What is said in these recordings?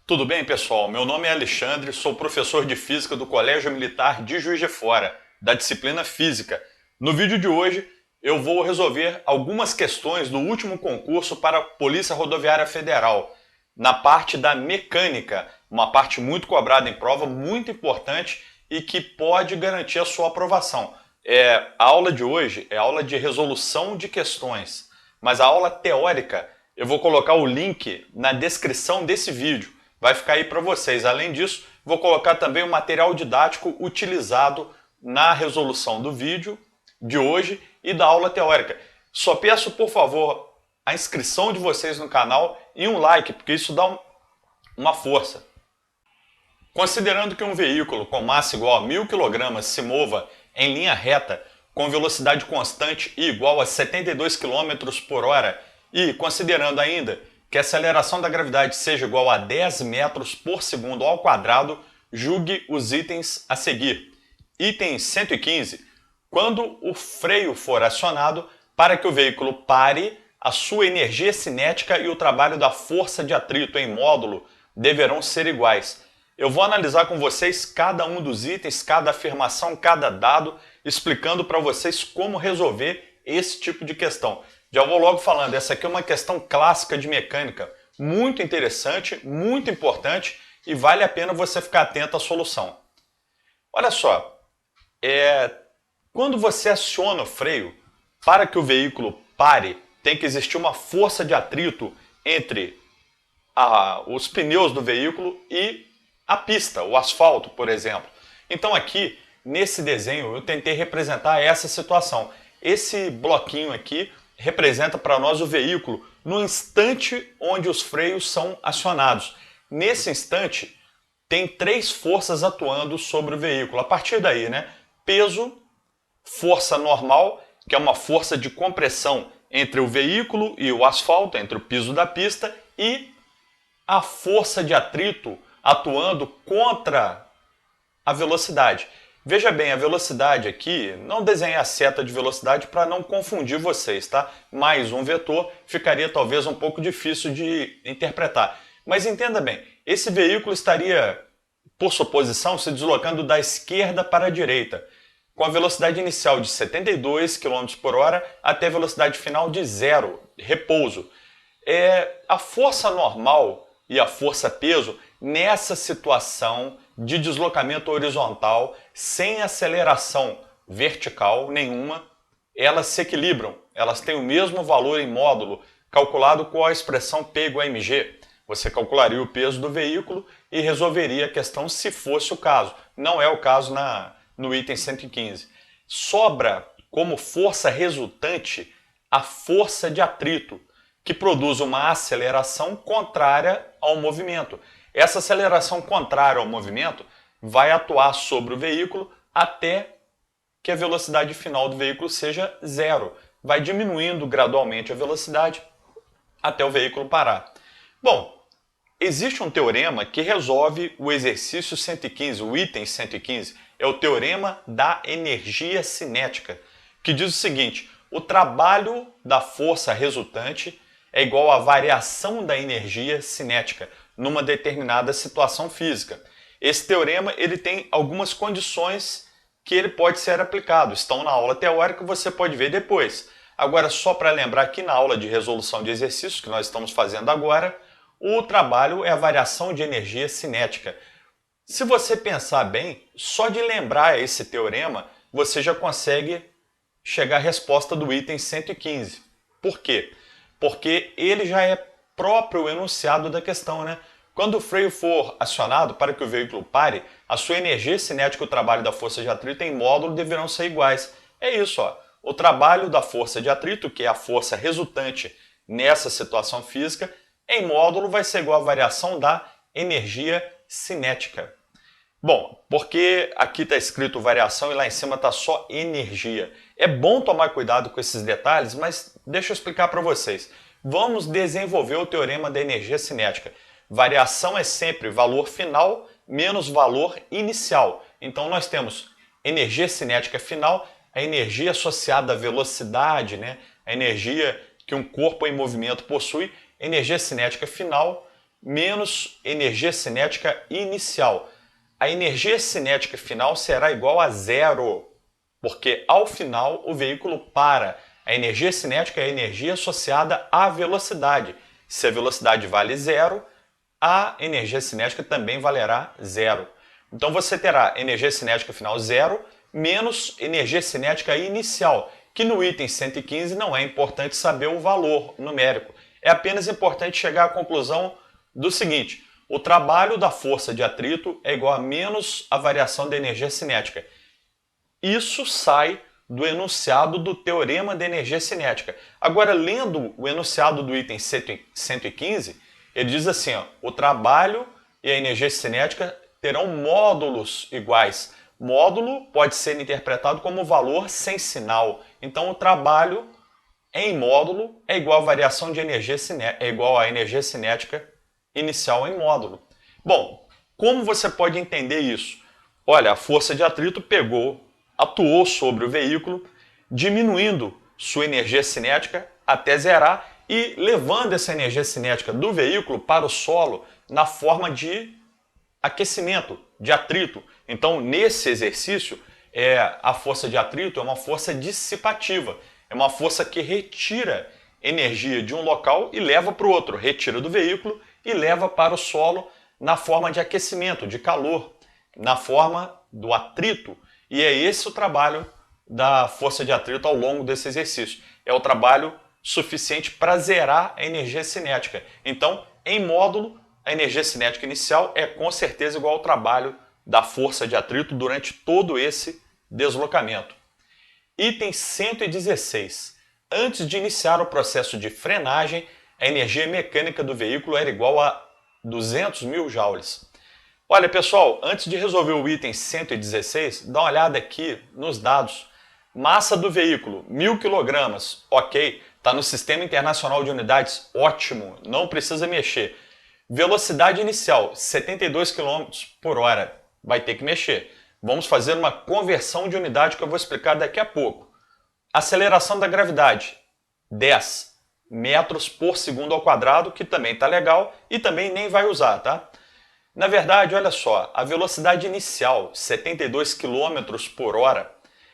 Tudo bem, pessoal? Meu nome é Alexandre, sou professor de Física do Colégio Militar de Juiz de Fora, da disciplina Física. No vídeo de hoje, eu vou resolver algumas questões do último concurso para a Polícia Rodoviária Federal, na parte da mecânica, uma parte muito cobrada em prova, muito importante e que pode garantir a sua aprovação. A aula de hoje é aula de resolução de questões, mas a aula teórica eu vou colocar o link na descrição desse vídeo. Vai ficar aí para vocês. Além disso, vou colocar também o material didático utilizado na resolução do vídeo de hoje e da aula teórica. Só peço, por favor, a inscrição de vocês no canal e um like, porque isso dá uma força. Considerando que um veículo com massa igual a 1000 kg se mova em linha reta, com velocidade constante e igual a 72 km por hora, e considerando ainda que a aceleração da gravidade seja igual a 10 metros por segundo ao quadrado, julgue os itens a seguir. Item 115. Quando o freio for acionado, para que o veículo pare, a sua energia cinética e o trabalho da força de atrito em módulo deverão ser iguais. Eu vou analisar com vocês cada um dos itens, cada afirmação, cada dado, explicando para vocês como resolver esse tipo de questão. Já vou logo falando, essa aqui é uma questão clássica de mecânica, muito interessante, muito importante e vale a pena você ficar atento à solução. Olha só, quando você aciona o freio, para que o veículo pare, tem que existir uma força de atrito entre os pneus do veículo e a pista, o asfalto, por exemplo. Então aqui, nesse desenho, eu tentei representar essa situação. Esse bloquinho aqui representa para nós o veículo no instante onde os freios são acionados. Nesse instante, tem três forças atuando sobre o veículo. A partir daí, peso, força normal, que é uma força de compressão entre o veículo e o asfalto, entre o piso da pista, e a força de atrito atuando contra a velocidade. Veja bem, a velocidade aqui, não desenhei a seta de velocidade para não confundir vocês, tá? Mais um vetor ficaria talvez um pouco difícil de interpretar. Mas entenda bem, esse veículo estaria, por suposição, se deslocando da esquerda para a direita, com a velocidade inicial de 72 km por hora até a velocidade final de 0, repouso. A força normal e a força peso, nessa situação de deslocamento horizontal, sem aceleração vertical nenhuma, elas se equilibram, elas têm o mesmo valor em módulo, calculado com a expressão P igual a mg. Você calcularia o peso do veículo e resolveria a questão se fosse o caso. Não é o caso no item 115. Sobra como força resultante a força de atrito, que produz uma aceleração contrária ao movimento. Essa aceleração contrária ao movimento vai atuar sobre o veículo até que a velocidade final do veículo seja 0. Vai diminuindo gradualmente a velocidade até o veículo parar. Bom, existe um teorema que resolve o exercício 115, o item 115. É o teorema da energia cinética, que diz o seguinte: o trabalho da força resultante é igual à variação da energia cinética numa determinada situação física. Esse teorema ele tem algumas condições que ele pode ser aplicado. Estão na aula teórica, você pode ver depois. Agora, só para lembrar que na aula de resolução de exercícios que nós estamos fazendo agora, o trabalho é a variação de energia cinética. Se você pensar bem, só de lembrar esse teorema, você já consegue chegar à resposta do item 115. Por quê? Porque ele já é próprio o enunciado da questão, Quando o freio for acionado para que o veículo pare, a sua energia cinética e o trabalho da força de atrito em módulo deverão ser iguais. É isso, ó. O trabalho da força de atrito, que é a força resultante nessa situação física, em módulo vai ser igual à variação da energia cinética. Bom, porque aqui está escrito variação e lá em cima está só energia. É bom tomar cuidado com esses detalhes, mas deixa eu explicar para vocês. Vamos desenvolver o teorema da energia cinética. Variação é sempre valor final menos valor inicial. Então nós temos energia cinética final, a energia associada à velocidade, a energia que um corpo em movimento possui, energia cinética final menos energia cinética inicial. A energia cinética final será igual a zero, porque ao final o veículo para. A energia cinética é a energia associada à velocidade. Se a velocidade vale zero, a energia cinética também valerá zero. Então você terá energia cinética final zero menos energia cinética inicial, que no item 115 não é importante saber o valor numérico. É apenas importante chegar à conclusão do seguinte: o trabalho da força de atrito é igual a menos a variação da energia cinética. Isso sai do enunciado do teorema da energia cinética. Agora, lendo o enunciado do item 115, ele diz assim, ó, o trabalho e a energia cinética terão módulos iguais. Módulo pode ser interpretado como valor sem sinal. Então, o trabalho em módulo é igual a variação de energia cinética, é igual à energia cinética inicial em módulo. Bom, como você pode entender isso? Olha, a força de atrito atuou sobre o veículo, diminuindo sua energia cinética até zerar e levando essa energia cinética do veículo para o solo na forma de aquecimento, de atrito. Então, nesse exercício, a força de atrito é uma força dissipativa, é uma força que retira energia de um local e leva para o outro, retira do veículo e leva para o solo na forma de aquecimento, de calor, na forma do atrito. E é esse o trabalho da força de atrito ao longo desse exercício. É o trabalho suficiente para zerar a energia cinética. Então, em módulo, a energia cinética inicial é com certeza igual ao trabalho da força de atrito durante todo esse deslocamento. Item 116. Antes de iniciar o processo de frenagem, a energia mecânica do veículo era igual a 200 mil joules. Olha, pessoal, antes de resolver o item 116, dá uma olhada aqui nos dados. Massa do veículo, 1000 kg, ok, está no Sistema Internacional de Unidades, ótimo, não precisa mexer. Velocidade inicial, 72 km por hora, vai ter que mexer. Vamos fazer uma conversão de unidade que eu vou explicar daqui a pouco. Aceleração da gravidade, 10 metros por segundo ao quadrado, que também está legal e também nem vai usar, tá? Na verdade, olha só, a velocidade inicial, 72 km por hora,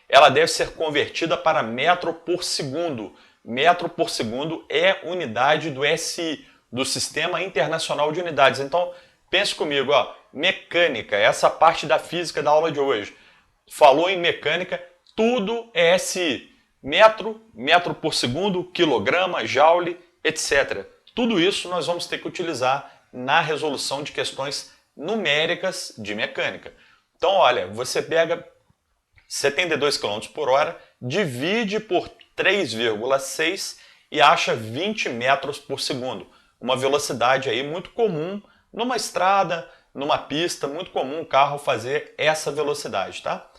ela deve ser convertida para metro por segundo. Metro por segundo é unidade do SI, do Sistema Internacional de Unidades. Então, pense comigo, ó, mecânica, essa parte da física da aula de hoje. Falou em mecânica, tudo é SI. Metro, metro por segundo, quilograma, joule, etc. Tudo isso nós vamos ter que utilizar na resolução de questões numéricas de mecânica. Então, olha, você pega 72 km por hora, divide por 3,6 e acha 20 metros por segundo. Uma velocidade aí muito comum numa estrada, numa pista, muito comum um carro fazer essa velocidade, tá?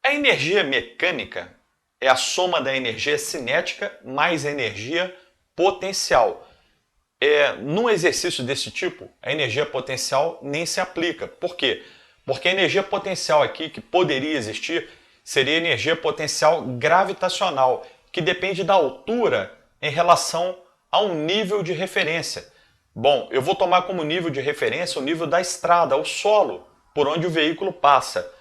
A energia mecânica é a soma da energia cinética mais a energia potencial. Num exercício desse tipo, a energia potencial nem se aplica. Por quê? Porque a energia potencial aqui que poderia existir seria energia potencial gravitacional, que depende da altura em relação a um nível de referência. Bom, eu vou tomar como nível de referência o nível da estrada, o solo, por onde o veículo passa.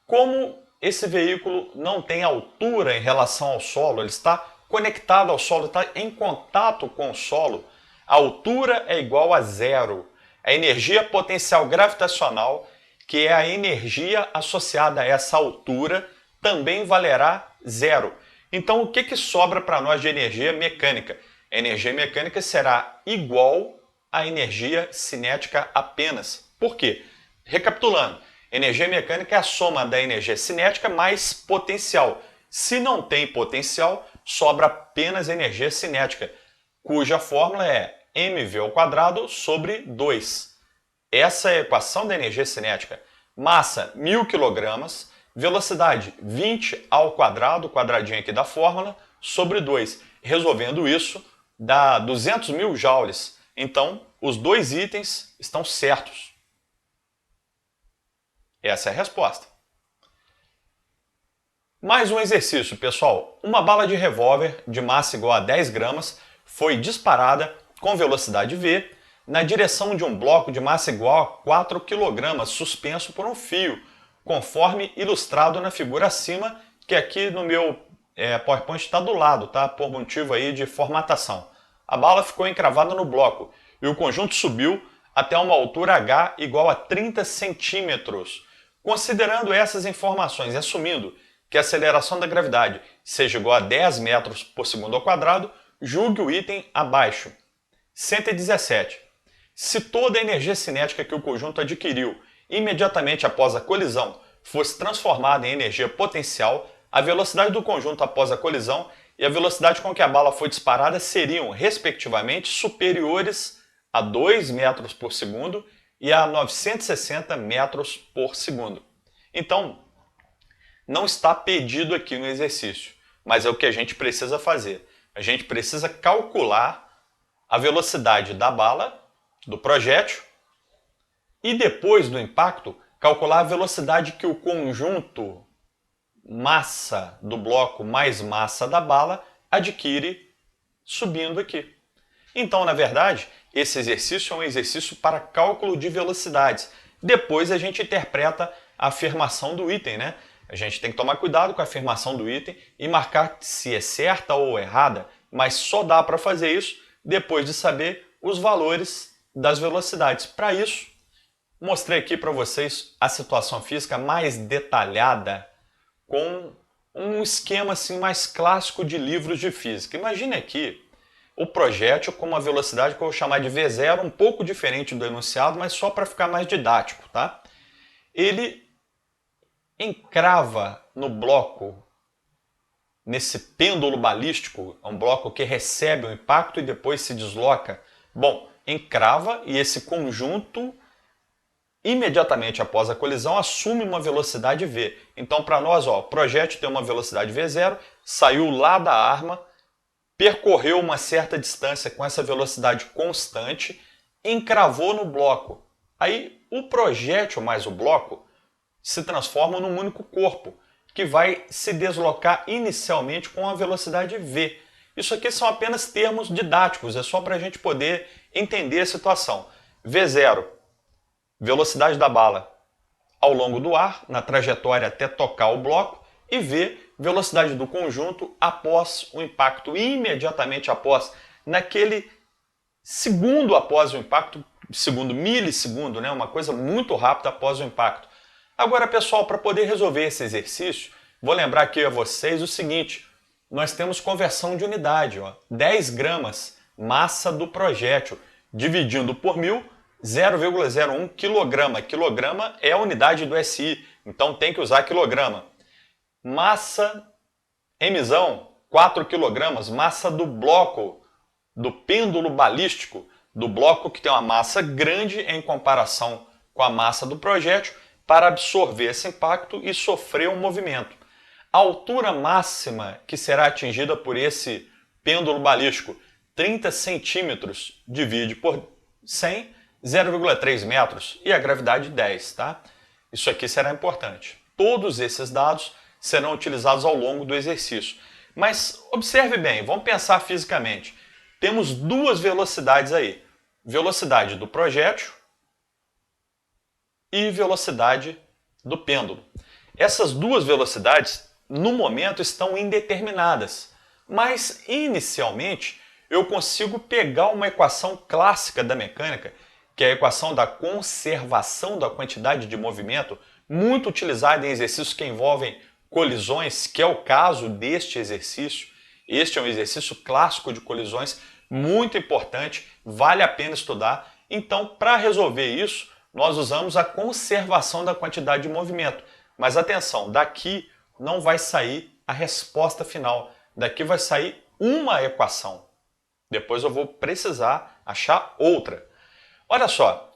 Como esse veículo não tem altura em relação ao solo, ele está conectado ao solo, está em contato com o solo, a altura é igual a zero. A energia potencial gravitacional, que é a energia associada a essa altura, também valerá zero. Então, o que sobra para nós de energia mecânica? A energia mecânica será igual à energia cinética apenas. Por quê? Recapitulando, energia mecânica é a soma da energia cinética mais potencial. Se não tem potencial, sobra apenas energia cinética, cuja fórmula é mv² sobre 2. Essa é a equação da energia cinética. Massa, 1000 kg, velocidade 20 ao quadrado, quadradinho aqui da fórmula, sobre 2. Resolvendo isso, dá 200 mil joules. Então, os dois itens estão certos. Essa é a resposta. Mais um exercício, pessoal. Uma bala de revólver de massa igual a 10 gramas foi disparada com velocidade v na direção de um bloco de massa igual a 4 kg, suspenso por um fio, conforme ilustrado na figura acima, que aqui no meu PowerPoint está do lado, tá? Por motivo aí de formatação. A bala ficou encravada no bloco e o conjunto subiu até uma altura H igual a 30 centímetros. Considerando essas informações e assumindo que a aceleração da gravidade seja igual a 10 metros por segundo ao quadrado, julgue o item abaixo. 117. Se toda a energia cinética que o conjunto adquiriu imediatamente após a colisão fosse transformada em energia potencial, a velocidade do conjunto após a colisão e a velocidade com que a bala foi disparada seriam, respectivamente, superiores a 2 metros por segundo e a 960 metros por segundo. Então, não está pedido aqui no exercício, mas é o que a gente precisa fazer. A gente precisa calcular a velocidade da bala, do projétil, e depois do impacto, calcular a velocidade que o conjunto massa do bloco mais massa da bala adquire subindo aqui. Então, na verdade, esse exercício é um exercício para cálculo de velocidades. Depois a gente interpreta a afirmação do item, né? A gente tem que tomar cuidado com a afirmação do item e marcar se é certa ou errada, mas só dá para fazer isso depois de saber os valores das velocidades. Para isso, mostrei aqui para vocês a situação física mais detalhada com um esquema assim mais clássico de livros de física. Imagine aqui o projétil com uma velocidade que eu vou chamar de V0, um pouco diferente do enunciado, mas só para ficar mais didático, tá? Ele encrava no bloco, nesse pêndulo balístico, é um bloco que recebe o impacto e depois se desloca. Bom, encrava e esse conjunto, imediatamente após a colisão, assume uma velocidade v. Então, para nós, ó, o projétil tem uma velocidade v0, saiu lá da arma, percorreu uma certa distância com essa velocidade constante, encravou no bloco. Aí, o projétil mais o bloco se transformam num único corpo, que vai se deslocar inicialmente com a velocidade v. Isso aqui são apenas termos didáticos, é só para a gente poder entender a situação. V0, velocidade da bala ao longo do ar, na trajetória até tocar o bloco, e v, velocidade do conjunto após o impacto, imediatamente após, naquele segundo após o impacto, segundo milissegundo, né? Uma coisa muito rápida após o impacto. Agora, pessoal, para poder resolver esse exercício, vou lembrar aqui a vocês o seguinte, nós temos conversão de unidade, ó, 10 gramas, massa do projétil, dividindo por 1000, 0,01 kg. Quilograma é a unidade do SI, então tem que usar quilograma. Massa, emissão, 4 kg, massa do bloco, do pêndulo balístico, do bloco que tem uma massa grande em comparação com a massa do projétil, para absorver esse impacto e sofrer um movimento. A altura máxima que será atingida por esse pêndulo balístico, 30 centímetros, divide por 100, 0,3 metros, e a gravidade 10, tá? Isso aqui será importante. Todos esses dados serão utilizados ao longo do exercício. Mas observe bem, vamos pensar fisicamente. Temos duas velocidades aí. Velocidade do projétil e velocidade do pêndulo. Essas duas velocidades, no momento, estão indeterminadas, mas inicialmente eu consigo pegar uma equação clássica da mecânica, que é a equação da conservação da quantidade de movimento, muito utilizada em exercícios que envolvem colisões, que é o caso deste exercício. Este é um exercício clássico de colisões, muito importante, vale a pena estudar. Então, para resolver isso, nós usamos a conservação da quantidade de movimento. Mas atenção, daqui não vai sair a resposta final. Daqui vai sair uma equação. Depois eu vou precisar achar outra. Olha só,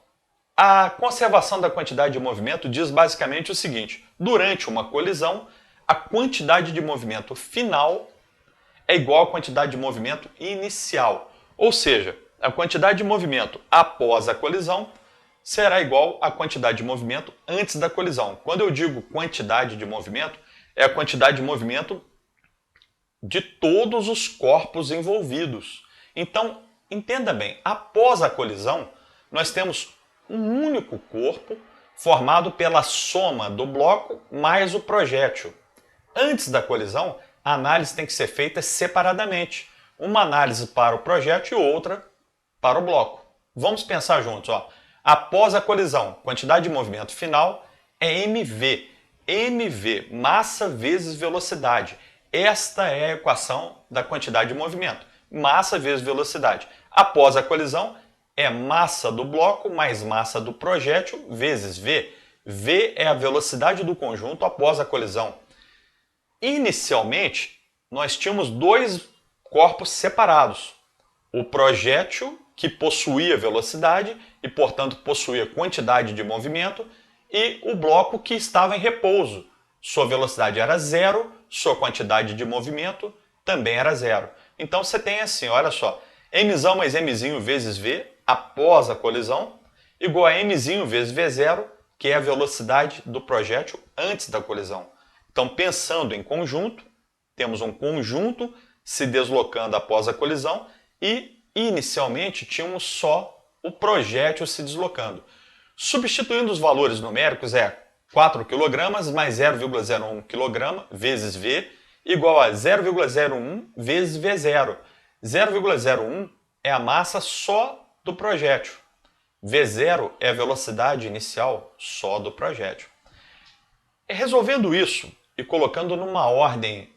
a conservação da quantidade de movimento diz basicamente o seguinte: durante uma colisão, a quantidade de movimento final é igual à quantidade de movimento inicial. Ou seja, a quantidade de movimento após a colisão será igual à quantidade de movimento antes da colisão. Quando eu digo quantidade de movimento, é a quantidade de movimento de todos os corpos envolvidos. Então, entenda bem, após a colisão, nós temos um único corpo formado pela soma do bloco mais o projétil. Antes da colisão, a análise tem que ser feita separadamente. Uma análise para o projétil e outra para o bloco. Vamos pensar juntos. Ó. Após a colisão, quantidade de movimento final é mv. mv, massa vezes velocidade. Esta é a equação da quantidade de movimento. Massa vezes velocidade. Após a colisão, é massa do bloco mais massa do projétil vezes v. v é a velocidade do conjunto após a colisão. Inicialmente, nós tínhamos dois corpos separados. O projétil, que possuía velocidade e, portanto, possuía quantidade de movimento, e o bloco que estava em repouso. Sua velocidade era zero, sua quantidade de movimento também era zero. Então você tem assim, olha só, mzão mais mzinho vezes v após a colisão, igual a mzinho vezes v0, que é a velocidade do projétil antes da colisão. Então, pensando em conjunto, temos um conjunto se deslocando após a colisão e, inicialmente, tínhamos só o projétil se deslocando. Substituindo os valores numéricos é 4 kg mais 0,01 kg vezes v igual a 0,01 vezes v0. 0,01 é a massa só do projétil. V0 é a velocidade inicial só do projétil. Resolvendo isso e colocando numa ordem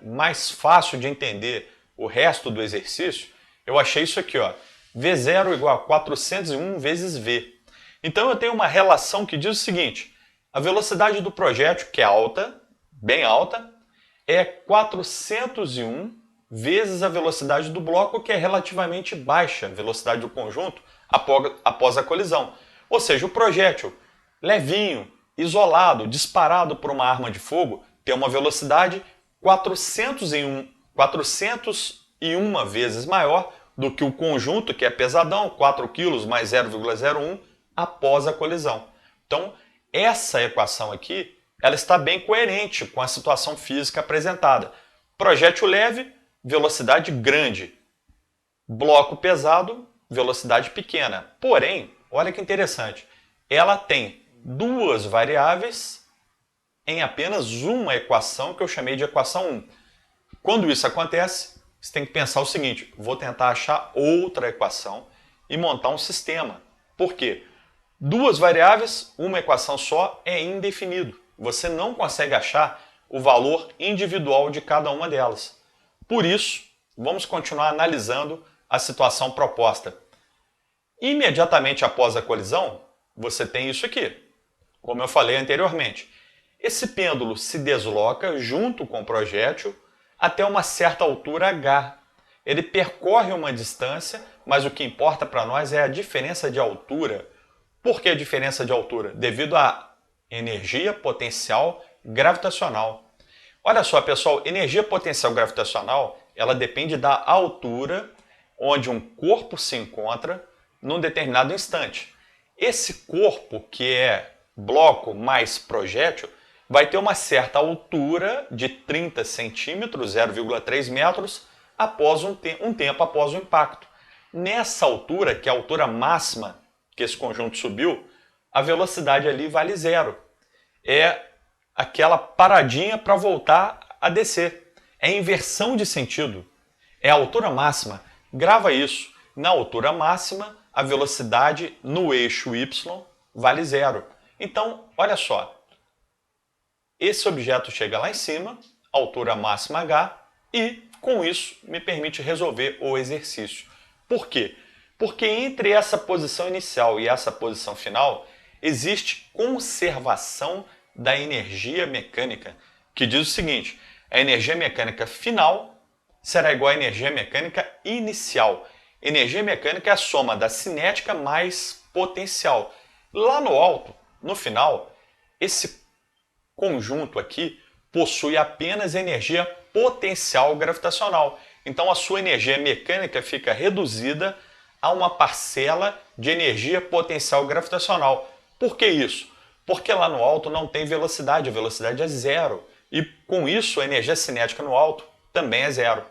mais fácil de entender o resto do exercício, eu achei isso aqui, ó, V0 igual a 401 vezes V. Então eu tenho uma relação que diz o seguinte, a velocidade do projétil, que é alta, bem alta, é 401 vezes a velocidade do bloco, que é relativamente baixa, a velocidade do conjunto, após a colisão. Ou seja, o projétil levinho, isolado, disparado por uma arma de fogo, tem uma velocidade 401 vezes maior do que o conjunto, que é pesadão, 4 kg mais 0,01, após a colisão. Então, essa equação aqui, ela está bem coerente com a situação física apresentada. Projétil leve, velocidade grande. Bloco pesado, velocidade pequena. Porém, olha que interessante, ela tem duas variáveis em apenas uma equação que eu chamei de equação 1. Quando isso acontece, você tem que pensar o seguinte, vou tentar achar outra equação e montar um sistema. Por quê? Duas variáveis, uma equação só, é indefinido. Você não consegue achar o valor individual de cada uma delas. Por isso, vamos continuar analisando a situação proposta. Imediatamente após a colisão, você tem isso aqui. Como eu falei anteriormente, esse pêndulo se desloca junto com o projétil até uma certa altura h. Ele percorre uma distância, mas o que importa para nós é a diferença de altura. Por que a diferença de altura? Devido à energia potencial gravitacional. Olha só, pessoal, energia potencial gravitacional, ela depende da altura onde um corpo se encontra num determinado instante. Esse corpo, que é bloco mais projétil, vai ter uma certa altura de 30 centímetros, 0,3 metros, após um tempo após o impacto. Nessa altura, que é a altura máxima que esse conjunto subiu, a velocidade ali vale zero. É aquela paradinha para voltar a descer. É inversão de sentido. É a altura máxima. Grava isso. Na altura máxima, a velocidade no eixo y vale zero. Então, olha só. Esse objeto chega lá em cima, altura máxima h, e com isso me permite resolver o exercício. Por quê? Porque entre essa posição inicial e essa posição final, existe conservação da energia mecânica, que diz o seguinte, a energia mecânica final será igual à energia mecânica inicial. Energia mecânica é a soma da cinética mais potencial. Lá no alto, no final, esse conjunto aqui possui apenas energia potencial gravitacional. Então a sua energia mecânica fica reduzida a uma parcela de energia potencial gravitacional. Por que isso? Porque lá no alto não tem velocidade, a velocidade é zero. E com isso a energia cinética no alto também é zero.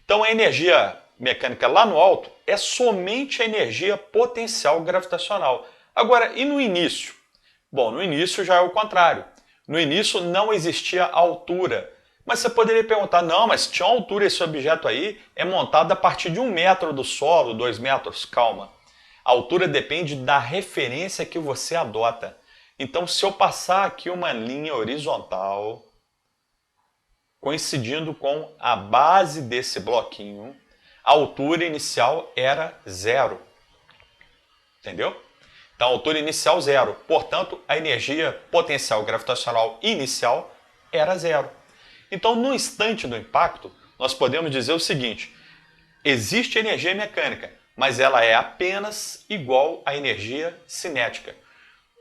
Então a energia mecânica lá no alto é somente a energia potencial gravitacional. Agora, e no início? Bom, no início já é o contrário. No início não existia altura. Mas você poderia perguntar, não, mas tinha uma altura, esse objeto aí é montado a partir de 1 metro do solo, 2 metros. Calma. A altura depende da referência que você adota. Então, se eu passar aqui uma linha horizontal, coincidindo com a base desse bloquinho, a altura inicial era 0. Entendeu? Então, a altura inicial 0. Portanto, a energia potencial gravitacional inicial era 0. Então, no instante do impacto, nós podemos dizer o seguinte: existe energia mecânica, mas ela é apenas igual à energia cinética.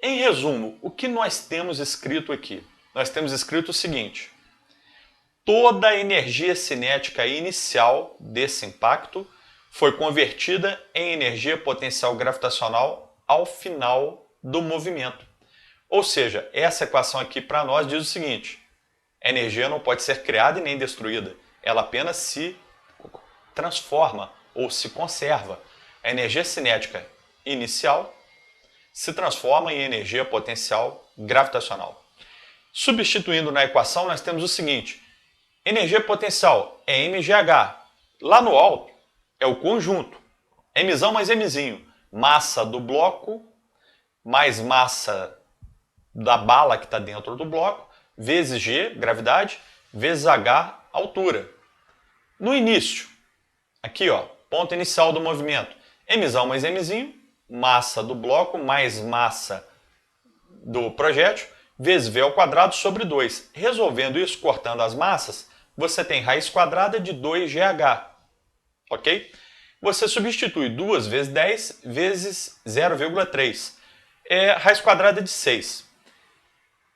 Em resumo, o que nós temos escrito aqui? Nós temos escrito o seguinte: toda a energia cinética inicial desse impacto foi convertida em energia potencial gravitacional ao final do movimento. Ou seja, essa equação aqui para nós diz o seguinte: a energia não pode ser criada e nem destruída, ela apenas se transforma ou se conserva. A energia cinética inicial se transforma em energia potencial gravitacional. Substituindo na equação, nós temos o seguinte: energia potencial é mgh. Lá no alto é o conjunto, mzão mais mzinho, massa do bloco mais massa da bala que está dentro do bloco, vezes g, gravidade, vezes h, altura. No início, aqui ó, ponto inicial do movimento, mzão mais mzinho, massa do bloco mais massa do projétil, vezes v ao quadrado sobre 2. Resolvendo isso, cortando as massas, você tem raiz quadrada de 2gh. Ok? Você substitui 2 vezes 10 vezes 0,3. É raiz quadrada de 6.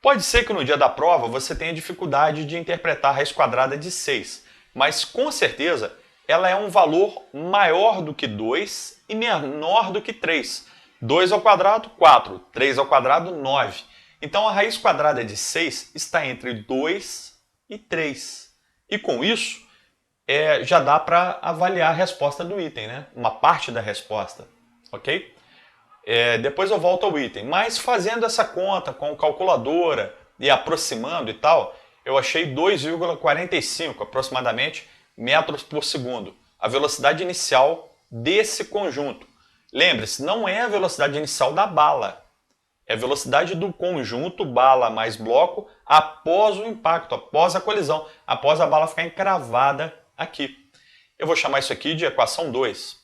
Pode ser que no dia da prova você tenha dificuldade de interpretar a raiz quadrada de 6, mas com certeza ela é um valor maior do que 2 e menor do que 3. 2 ao quadrado, 4. 3 ao quadrado, 9. Então a raiz quadrada de 6 está entre 2 e 3. E com isso, já dá para avaliar a resposta do item, né? Uma parte da resposta, ok? Depois eu volto ao item, mas fazendo essa conta com calculadora e aproximando e tal, eu achei 2,45 aproximadamente metros por segundo, a velocidade inicial desse conjunto. Lembre-se, não é a velocidade inicial da bala, é a velocidade do conjunto bala mais bloco após o impacto, após a colisão, após a bala ficar encravada aqui. Eu vou chamar isso aqui de equação 2.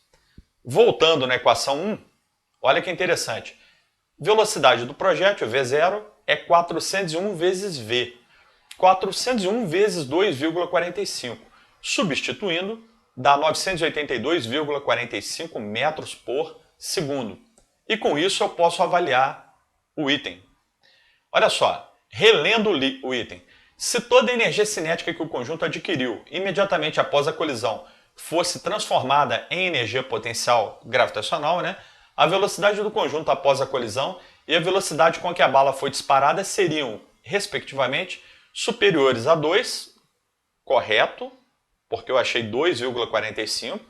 Voltando na equação 1, olha que interessante. Velocidade do projétil, V0, é 401 vezes V. 401 vezes 2,45. Substituindo, dá 982,45 metros por segundo. E com isso eu posso avaliar o item. Olha só, relendo o item. Se toda a energia cinética que o conjunto adquiriu imediatamente após a colisão fosse transformada em energia potencial gravitacional, né, a velocidade do conjunto após a colisão e a velocidade com que a bala foi disparada seriam, respectivamente, superiores a 2, correto, porque eu achei 2,45,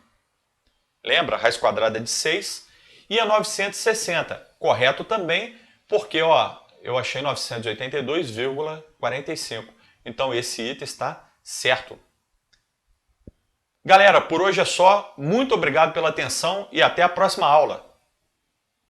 lembra, raiz quadrada de 6, e a 960, correto também, porque ó, eu achei 982,45. Então esse item está certo. Galera, por hoje é só. Muito obrigado pela atenção e até a próxima aula.